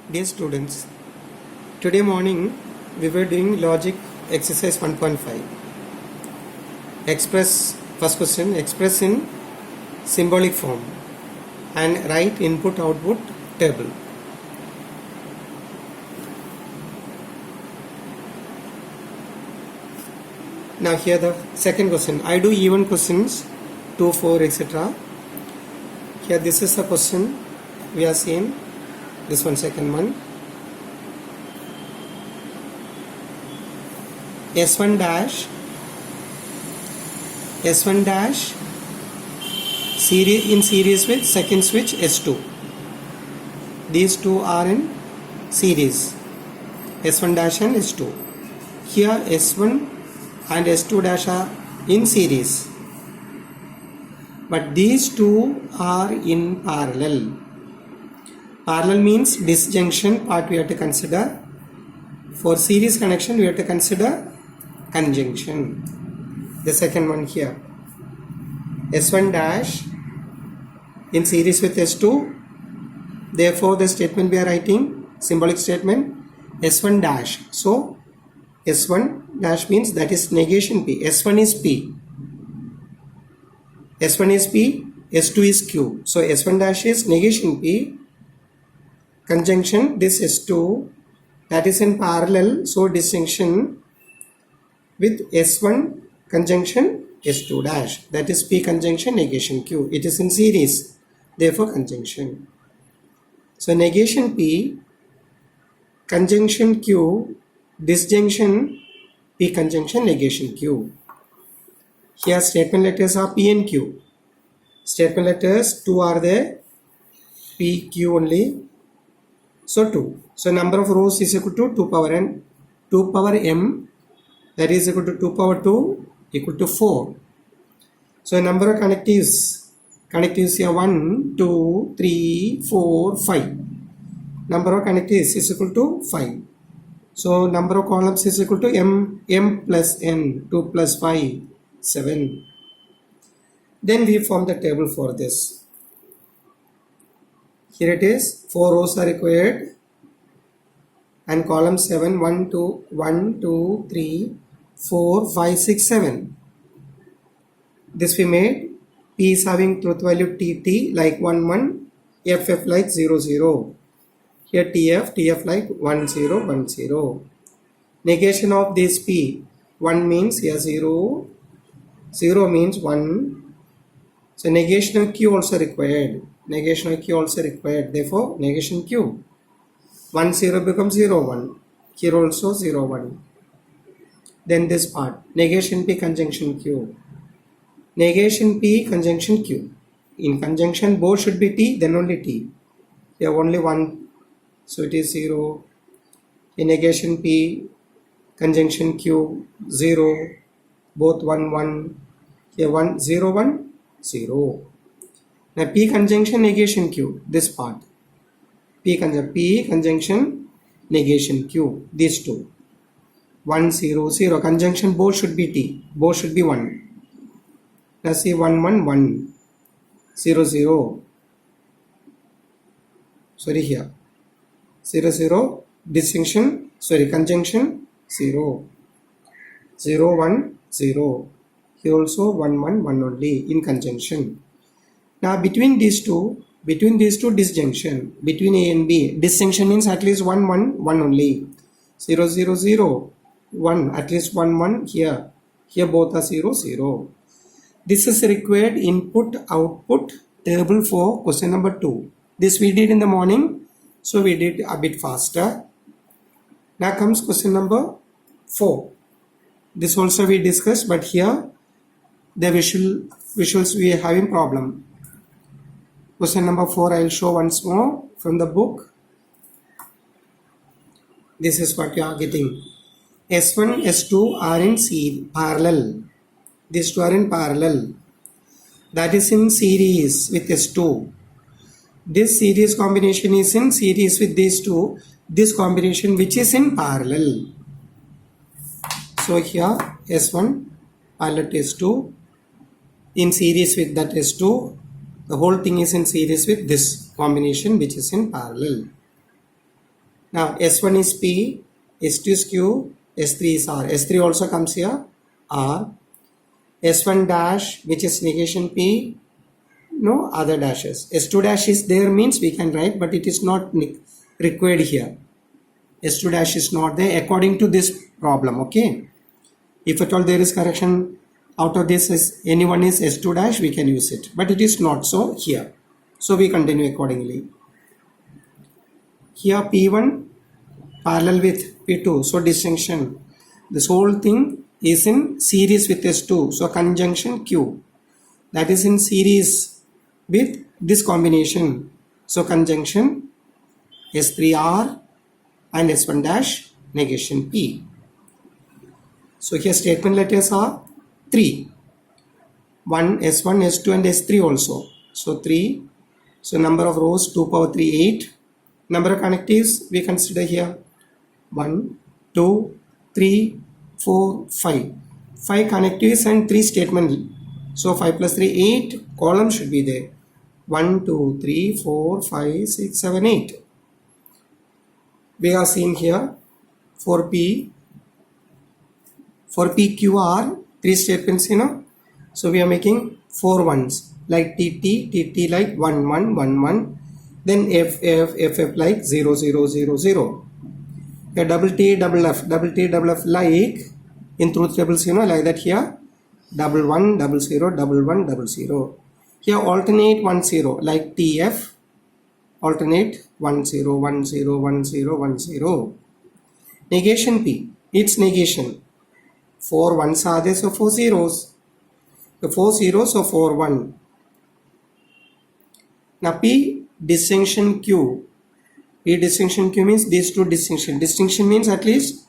Dear students, today morning we were doing logic exercise 1.5. First question, express in symbolic form and write input output table. Now here the second question. I do even questions 2, 4, etc. Here this is the question we are seeing. This one, second one. S1 dash in series with second switch S2. These two are in series, S1 dash and S2. Here S1 and S2 dash are in series, but these two are in parallel. Parallel means disjunction part we have to consider. For series connection we have to consider conjunction. The second one here, S1 dash in series with S2. Therefore the statement we are writing, symbolic statement, S1 dash. So S1 dash means that is negation P. S1 is P. S1 is P, S2 is Q. So S1 dash is negation P, conjunction this S2, that is in parallel, so disjunction with S1 conjunction S2 dash, that is P conjunction negation Q. It is in series, therefore conjunction. So negation P, conjunction Q, disjunction P conjunction negation Q. Here statement letters are P and Q. Statement letters 2 are there, P, Q only. So 2. So number of rows is equal to 2 power n, 2 power m, that is equal to 2 power 2 equal to 4. So number of connectives here 1, 2, 3, 4, 5. Number of connectives is equal to 5. So number of columns is equal to m plus n, 2 plus 5, 7. Then we form the table for this. Here it is, 4 rows are required and column 7, 1, 2, 3, 4, 5, 6, 7. This we made. P is having truth value TT like 1, 1, FF like 0, 0. Here TF like 1, 0, 1, 0. Negation of this P, 1 means here 0, 0 means 1. So negation of Q also required. Negation of Q also required. Therefore, negation Q. 1, 0 becomes 0, 1. Here also 0, 1. Then this part. Negation P conjunction Q. Negation P conjunction Q. In conjunction both should be T, then only T. Here only 1. So it is 0. In negation P conjunction Q, 0. Both 1, 1. Here 1, 0, 1. 0. Now P conjunction negation Q, this part. P conjunction negation Q, these two. 1, 0, 0. Conjunction both should be T, both should be 1. Now see 1, 1, 1. 0, 0. Sorry here. 0, 0. Distinction, sorry, conjunction 0. 0, 1, 0. Here also 1, 1, 1 only in conjunction. Now between these two disjunction, between A and B, disjunction means at least 1, 1, 1 only. 0, 0, 0, 1, at least 1, 1 here. Here both are 0, 0. This is required input output table for question number 2. This we did in the morning, so we did a bit faster. Now comes question number 4. This also we discussed, but here the visuals we are having problem. Question number 4 I will show once more from the book. This is what you are getting. S1, S2 are in parallel. These two are in parallel. That is in series with S2. This series combination is in series with these two. This combination which is in parallel. So here S1 parallel to S2 in series with that S2. The whole thing is in series with this combination which is in parallel. Now S1 is P, S2 is Q, S3 is R. S3 also comes here, R. S1 dash, which is negation P, no other dashes. S2 dash is there means we can write, but it is not required here. S2 dash is not there according to this problem, okay? If at all there is correction out of this, is anyone is S2 dash, we can use it, but it is not so here. So we continue accordingly. Here P1 parallel with P2, so distinction. This whole thing is in series with S2, so conjunction Q. That is in series with this combination, so conjunction S3R and S1 dash negation P. So here statement letters are 3. 1, S1, S2 and S3 also. So 3. So number of rows 2 power 3, 8. Number of connectives we consider here 1, 2, 3, 4, 5. 5 connectives and 3 statement. So 5 plus 3, 8 columns should be there. 1, 2, 3, 4, 5, 6, 7, 8. We are seeing here for PQR 3 statements, so we are making 4 ones like TT like 1 1 1 1, then FF like 0 0 0 0. Here double T double F like in truth tables, like that here 1 1 0 0 1 1 0 0. Here alternate 1 0 like TF, alternate 1 0 1 0 1 0 1 0. Negation P, its negation. 4 ones are there, so 4 zeros. The 4 zeros, so 4 1. Now P distinction Q. P distinction Q means these two distinction. Distinction means at least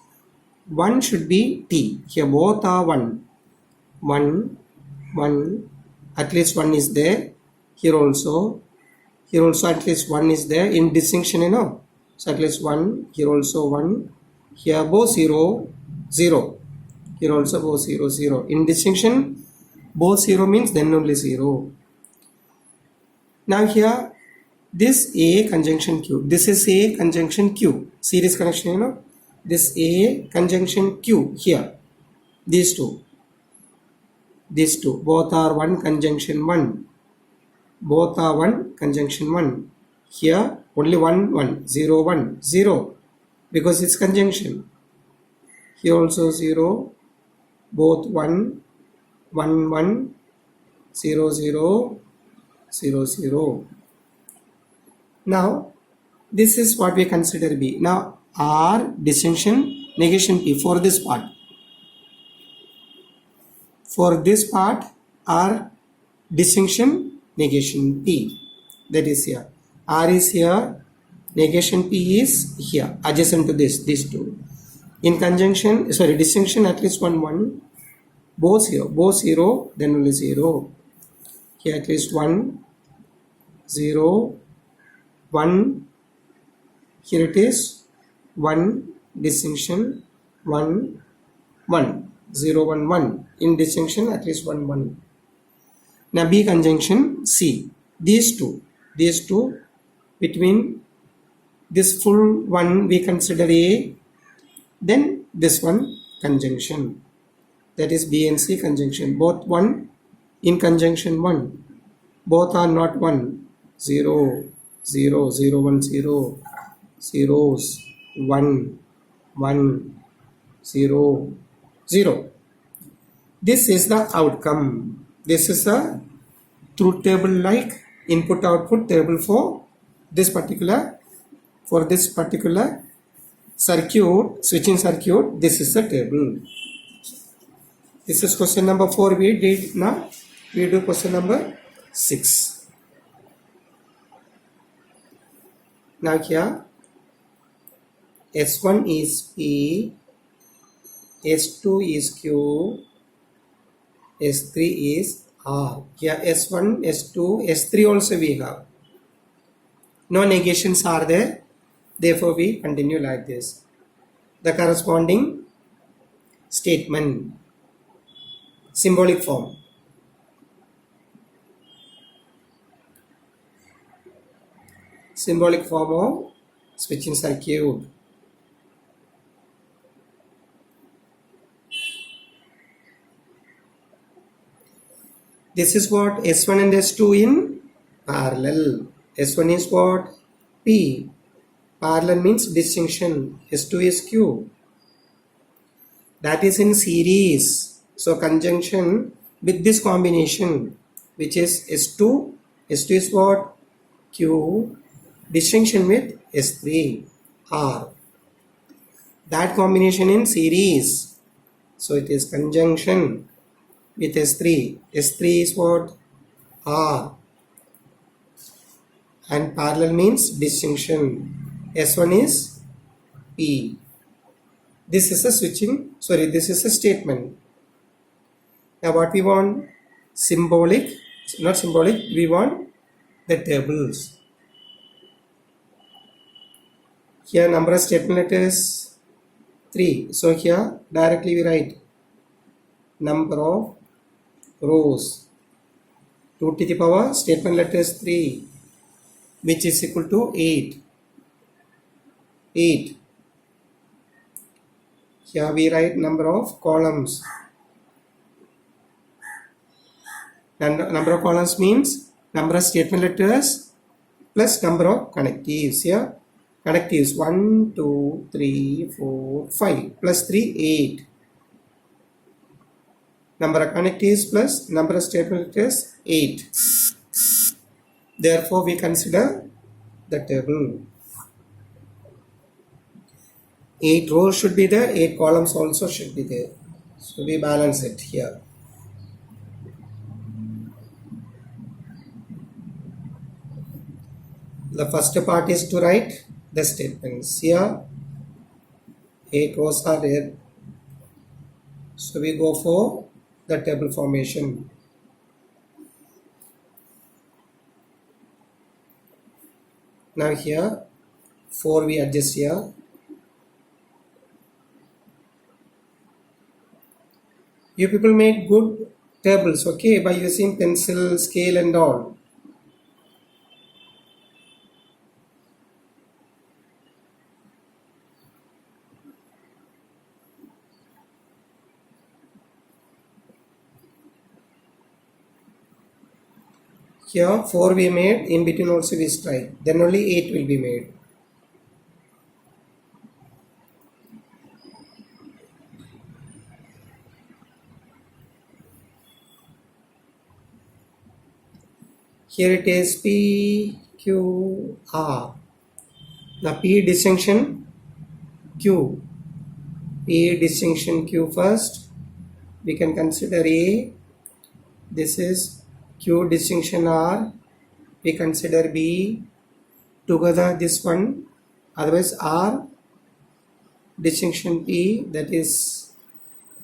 one should be T. Here both are 1. 1, 1, at least 1 is there. Here also at least 1 is there in distinction, So at least 1, here also 1. Here both 0, 0. Here also both 0, 0. In distinction, both 0 means then only 0. Now here, this A conjunction Q. This is A conjunction Q. Series connection, This A conjunction Q here. These two. These two. Both are 1 conjunction 1. Both are 1 conjunction 1. Here, only 1, 1. 0, 1. 0. Because it's conjunction. Here also 0. Both 1, 1, 1, 0, 0, 0, 0. Now, this is what we consider B. Now, R distinction negation P for this part. For this part, R distinction negation P. That is here. R is here. Negation P is here. Adjacent to these two. In conjunction, distinction at least 1 1. Both 0, then only 0. Here at least 1, 0, 1. Here it is 1 distinction 1 1 0 1 1. In distinction at least 1 1. Now B conjunction C. These two between this full one we consider A. Then this one conjunction, that is B and C conjunction. Both 1 in conjunction 1. Both are not 1. 0, 0, 0, 1, 0. Zeros. 1, 1, 0, 0. This is the outcome. This is a truth table like input output table for this particular circuit, switching circuit. This is the table. This is question number 4 we did. Now we do question number 6. Now here S1 is P, S2 is Q, S3 is R. Here S1, S2, S3 also we have. No negations are there. Therefore, we continue like this. The corresponding statement, symbolic form. Symbolic form of switching circuit. This is what S1 and S2 in parallel. S1 is what? P. Parallel means disjunction. S2 is Q. That is in series. So conjunction with this combination, which is S2. S2 is what? Q. Disjunction with S3. R. That combination in series. So it is conjunction with S3. S3 is what? R. And parallel means disjunction. S1 is P. This is a switching, this is a statement. Now what we want? Symbolic, not symbolic, we want the tables. Here number of statement letters 3. So here directly we write number of rows 2 to the power statement letters 3, which is equal to 8. 8. Here we write number of columns. And number of columns means number of statement letters plus number of connectives. Here connectives 1, 2, 3, 4, 5 plus 3, 8. Number of connectives plus number of statement letters 8. Therefore we consider the table. 8 rows should be there, 8 columns also should be there. So we balance it here. The first part is to write the statements. Here 8 rows are there. So we go for the table formation. Now here 4 we adjust here. You people make good tables, okay, by using pencil, scale and all. Here 4 we made, in between also we strike, then only 8 will be made. Here it is P, Q, R. Now P disjunction Q. P disjunction Q first. We can consider A. This is Q disjunction R. We consider B. Together this one. Otherwise R disjunction P, that is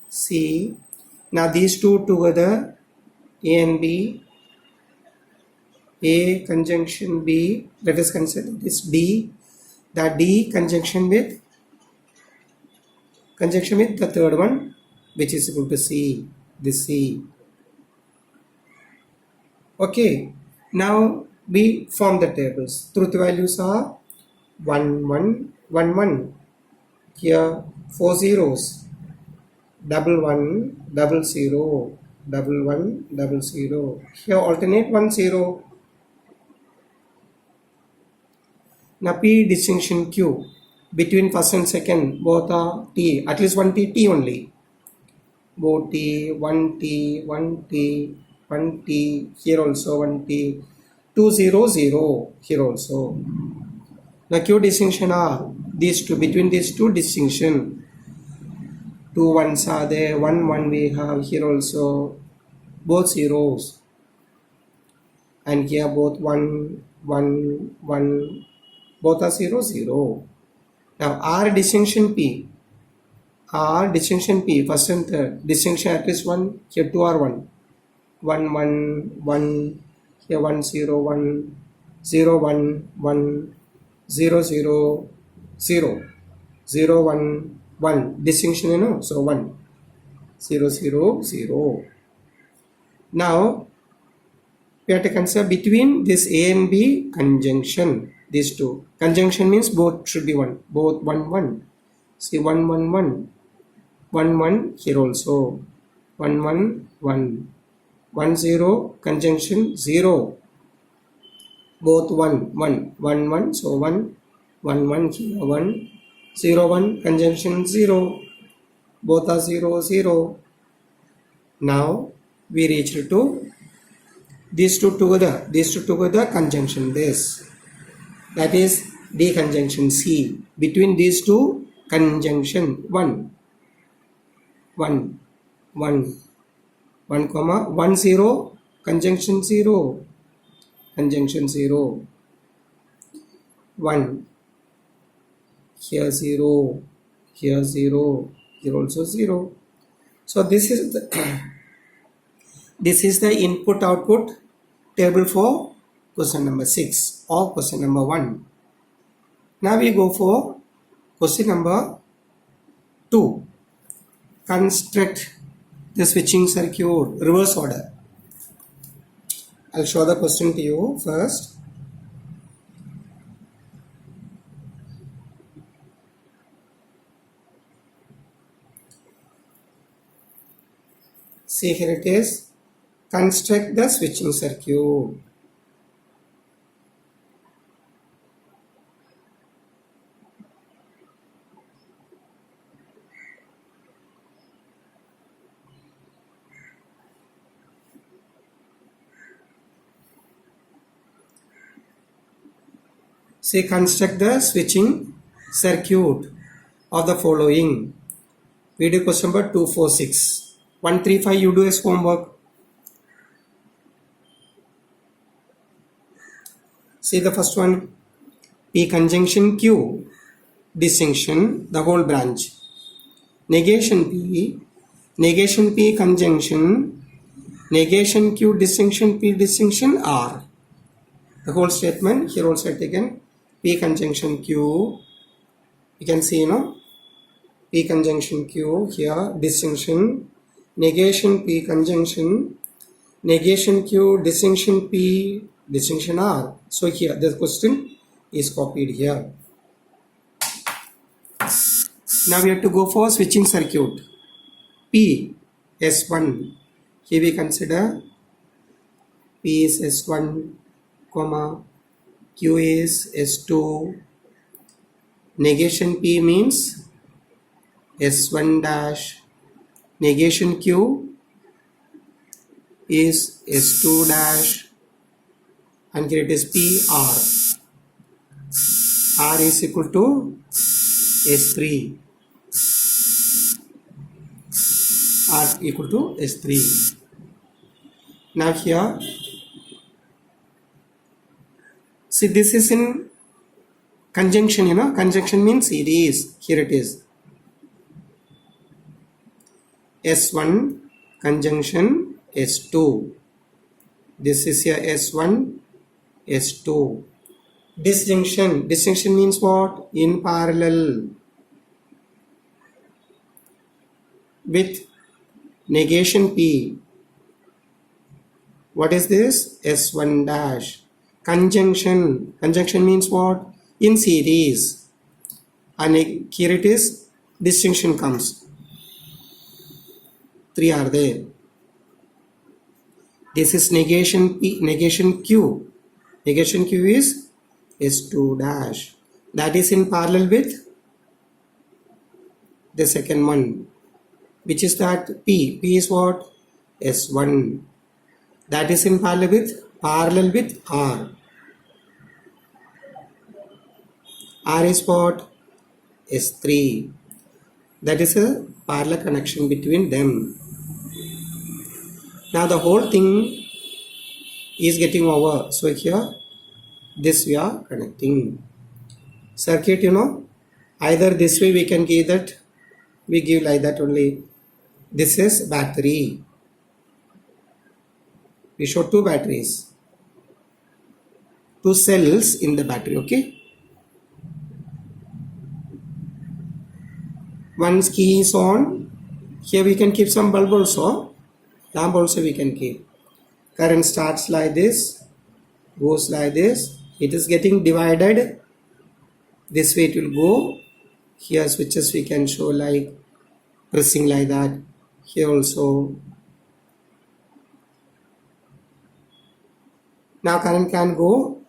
C. Now these two together, A and B. A conjunction B, let us consider this D. The D conjunction with the third one, which is equal to C, this C. Okay, now we form the tables. Truth values are 1, 1, 1, 1. Here 4 zeros, 1, 1, 0, 0, 1, 1, 0. Here alternate 1, 0. Now P disjunction Q, between first and second both are T, at least one T only. Both T, 1 T, 1 T, 1 T, here also 1 T, 2 0 0 here also. Now Q disjunction are these two, between these two disjunction. 2 ones are there, 1 1 we have here also, both zeros. And here both 1 1 1. Both are 0 0. Now R disjunction P. R disjunction P, first and third. Disjunction at least 1. Here 2 are 1. 1 1 1. Here 1 0 1. 0 1 1. 0 0 0. 0 1 1. Disjunction, you know. So 1. 0 0 0. Now we have to consider between this A and B conjunction. These two. Conjunction means both should be 1. Both 1 1. See 1 1 1. 1 1 here also. 1 1 1. 1 0 conjunction 0, both 1 1 1 1, so 1 1 1 here 1 0 1 conjunction 0, both are 0 0. Now we reached to these two together conjunction this, that is D conjunction C. Between these two conjunction 1 1 1 1 comma 1 0 conjunction 0 1 here 0 here 0 here also 0. So this is the input output table for question number 6 or question number 1. Now we go for question number 2. Construct the switching circuit, reverse order. I'll show the question to you first. See, here it is. Construct the switching circuit. Say construct the switching circuit of the following. Video question number 246. 135 you do as homework. See the first one. P conjunction Q, distinction, the whole branch. Negation P conjunction, negation Q, distinction P, distinction R. The whole statement here also taken. P conjunction Q, you can see, P conjunction Q here, distinction, negation P conjunction, negation Q, distinction P, distinction R. So here this question is copied here. Now we have to go for switching circuit. P S1. Here we consider P is S1, comma Q is S2. Negation P means S1 dash. Negation Q is S2 dash. And here it is PR. R is equal to S3. R equal to S3. Now here, see this is in conjunction, conjunction means series. Here it is. S1 conjunction S2. This is here S1, S2. Disjunction. Disjunction means what? In parallel with negation P. What is this? S1 dash. Conjunction. Conjunction means what? In series. And here it is. Distinction comes. 3 are there. This is negation P, negation Q. Negation Q is S2 dash. That is in parallel with the second one. Which is that P. P is what? S1. That is in parallel with R. R is what? S3. That is a parallel connection between them. Now the whole thing is getting over. So here, this we are connecting. Circuit, either this way we can give that. We give like that only. This is battery. We show 2 batteries. 2 cells in the battery, okay? Once key is on, here we can keep some bulb also. Lamp also we can keep. Current starts like this, goes like this. It is getting divided. This way it will go. Here switches we can show like pressing like that. Here also. Now current can go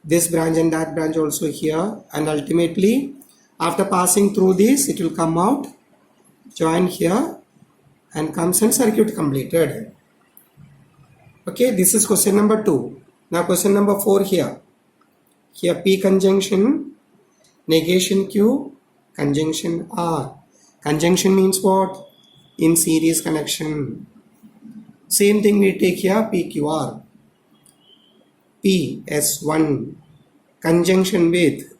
this branch and that branch also here, and ultimately after passing through this it will come out, join here and comes and circuit completed. Okay, this is question number 2. Now question number 4 here. Here P conjunction, negation Q, conjunction R. Conjunction means what? In series connection. Same thing we take here PQR. P S1 conjunction with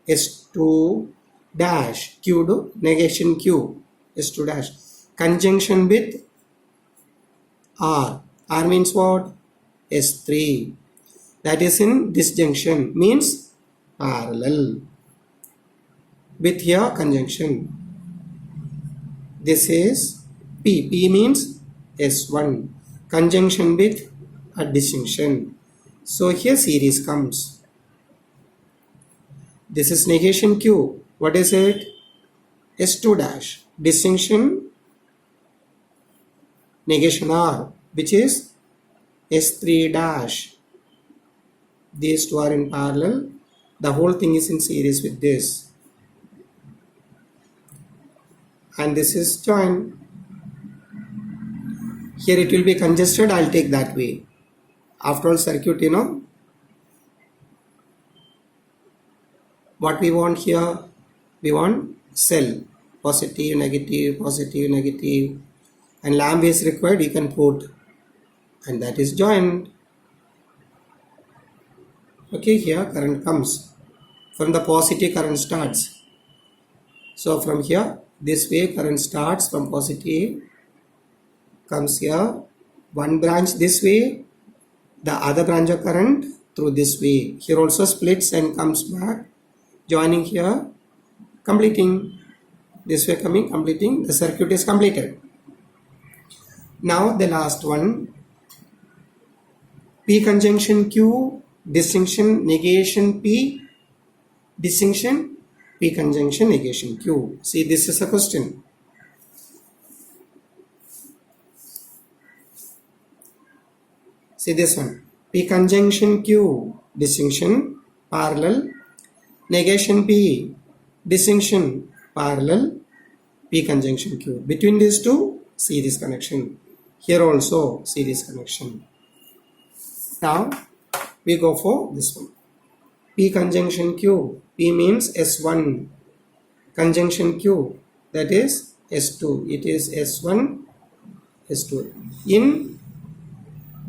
S2 dash Q do negation Q S2 dash conjunction with R. R means what? S3. That is in disjunction, means parallel. With here conjunction. This is P. P means S1. Conjunction with a disjunction. So here series comes. This is negation Q. What is it? S2 dash. Disjunction negation R, which is S3 dash. These two are in parallel. The whole thing is in series with this. And this is joined. Here it will be congested. I'll take that way. After all, circuit, what we want here? We want cell. Positive, negative, positive, negative. And lamp is required, you can put. And that is joined. Okay, here current comes. From the positive, current starts. So from here, this way current starts from positive, comes here, one branch this way, the other branch of current through this way. Here also splits and comes back, joining here, completing, this way coming, completing, the circuit is completed. Now the last one, P conjunction Q, disjunction negation P, disjunction P conjunction negation Q. See, this is a question. See this one. P conjunction Q, disjunction parallel, negation P, disjunction parallel, P conjunction Q. Between these two, series connection. Here also series connection. Now we go for this one. P conjunction Q. P means S1. Conjunction Q, that is S2. It is S1, S2. In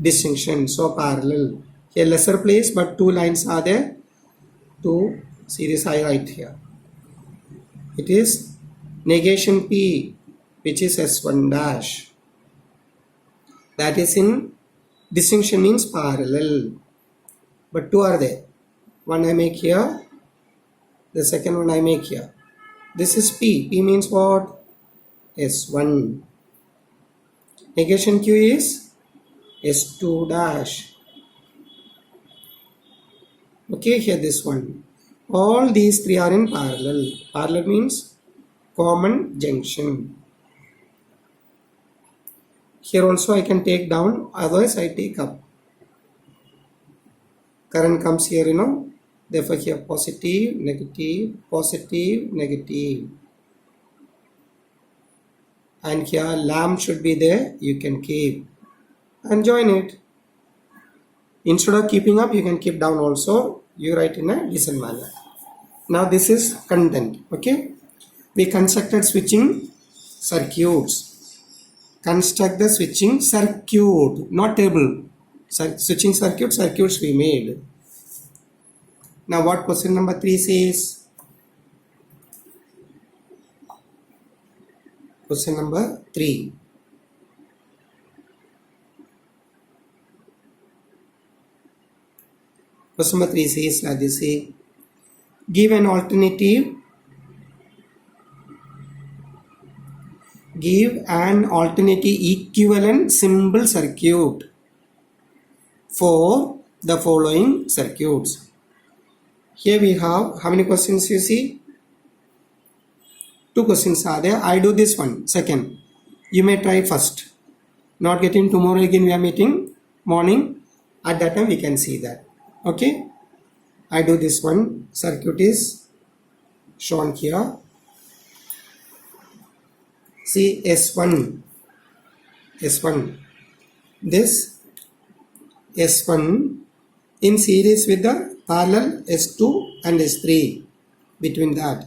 disjunction, so parallel. Here lesser place, but two lines are there. Two series I write here. It is negation P, which is S1 dash. That is in disjunction, means parallel. But two are there. One I make here, the second one I make here. This is P. P means what? S1. Negation Q is S2 dash. Okay, here this one. All these three are in parallel. Parallel means common junction. Here also I can take down, otherwise I take up. Current comes here, therefore here positive, negative, positive, negative. And here lamp should be there, you can keep and join it. Instead of keeping up, you can keep down also. You write in a decent manner. Now this is content. Okay, we constructed switching circuits. Construct the switching circuit, not table. Switching circuits we made. Now what question number 3 says? Question number 3. Question number 3 says like this: give an alternative. Give an alternative equivalent symbol circuit for the following circuits. Here we have how many questions you see? 2 questions are there. I do this one. Second, you may try first. Not getting tomorrow again we are meeting morning. At that time we can see that. Okay, I do this one. Circuit is shown here. See S1, this S1 in series with the parallel S2 and S3. Between that,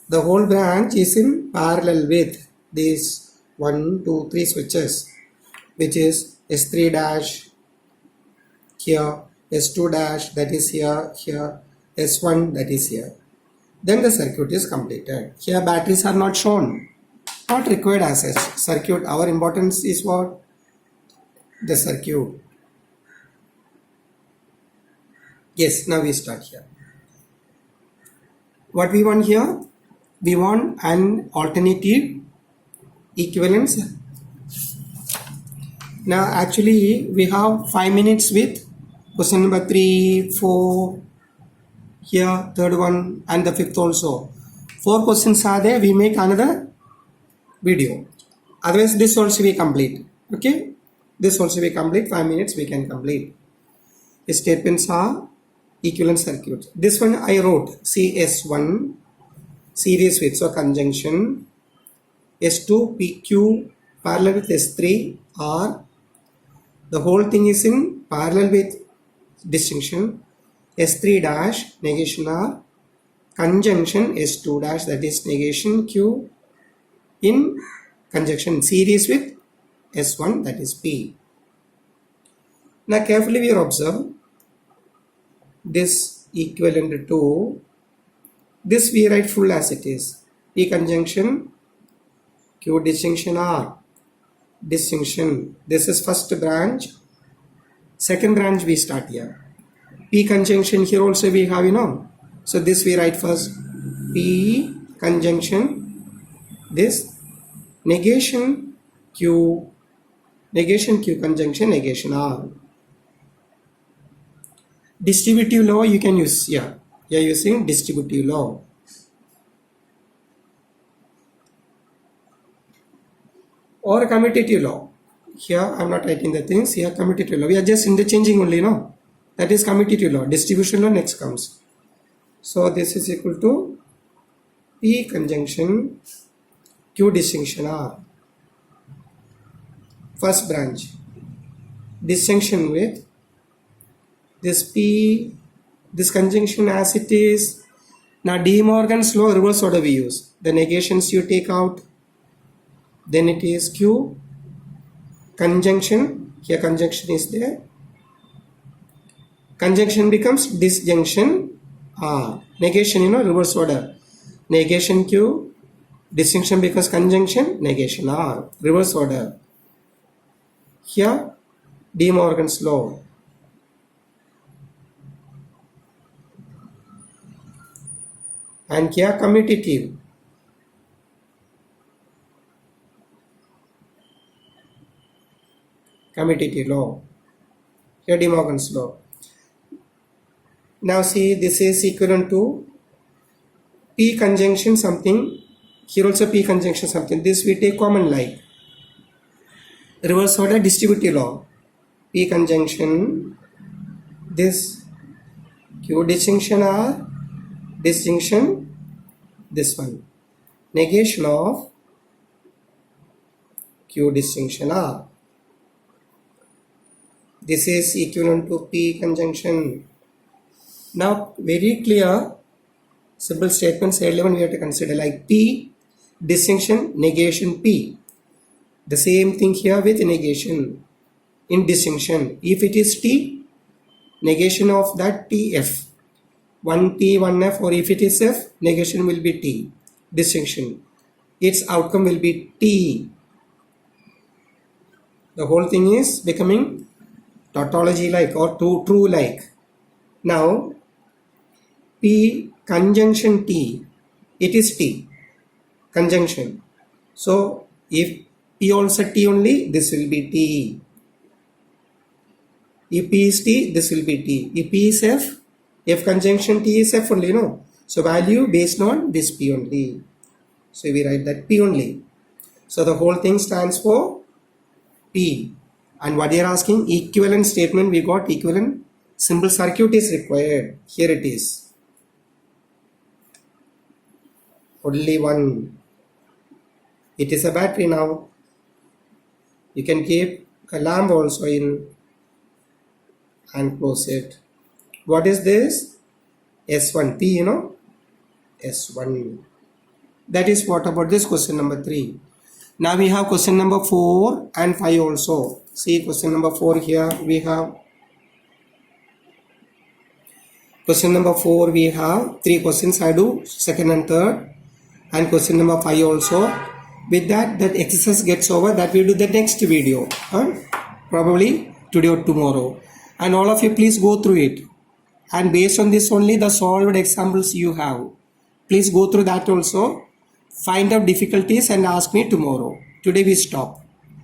the whole branch is in parallel with these 1, 2, 3 switches, which is S3 dash here, S2 dash that is here, S1 that is here. Then the circuit is completed. Here batteries are not shown, not required as a circuit. Our importance is what? The circuit. Yes, now we start here. What we want here? We want an alternative equivalence. Now actually we have 5 minutes with question number 3, 4, here third one and the fifth also. 4 questions are there. We make another video. Otherwise this also we complete. Okay, this also we complete. 5 minutes we can complete. The statements are equivalent circuit. This one I wrote CS1 series with, so conjunction, S2 PQ parallel with S3 or the whole thing is in parallel with distinction, S3 dash negation R, conjunction S2 dash that is negation Q in conjunction series with S1 that is P. Now carefully we observe this equivalent to this, we write full as it is. P conjunction Q distinction R distinction. This is first branch. Second branch we start here. P conjunction here also we have, so this we write first. P conjunction this negation Q conjunction negation R. Distributive law you can use here. You are using distributive law. Or commutative law. Here I am not writing the things. Here commutative law. We are just interchanging only, no? That is commutative law. Distribution law next comes. So this is equal to P conjunction Q distinction R. First branch. Distinction with this P, this conjunction as it is. Now De Morgan's law reverse order we use. The negations you take out. Then it is Q conjunction. Here conjunction is there. Conjunction becomes disjunction R. Negation, reverse order. Negation Q. Distinction becomes conjunction. Negation R. Reverse order. Here De Morgan's law. And here commutative. Commutative law. Here De Morgan's law. Now see, this is equivalent to P conjunction something. Here also P conjunction something. This we take common like. Reverse order distributive law. P conjunction this Q distinction R distinction this one. Negation of Q distinction R. This is equivalent to P conjunction. Now very clear simple statements earlier we have to consider like P distinction negation P. The same thing here with negation in distinction. If it is T, negation of that T F. 1T, 1F, or if it is F, negation will be T. Distinction. Its outcome will be T. The whole thing is becoming tautology like or true like. Now, P conjunction T, it is T. Conjunction. So, if P also T only, this will be T. If P is T, this will be T. If P is F, F conjunction T is F only, no? So value based on this P only. So we write that P only. So the whole thing stands for P. And what they are asking, equivalent statement, we got equivalent simple circuit is required. Here it is. Only one. It is a battery now. You can keep a lamp also in and close it. What is this? S1P, you know? S1. That is what about this question number 3. Now we have question number 4 and 5 also. See question number 4 here. We have question number 4. We have 3 questions. I do second and third. And question number 5 also. With that exercise gets over. That we do the next video. Probably today or tomorrow. And all of you please go through it. And based on this only the solved examples you have. Please go through that also. Find out difficulties and ask me tomorrow. Today we stop.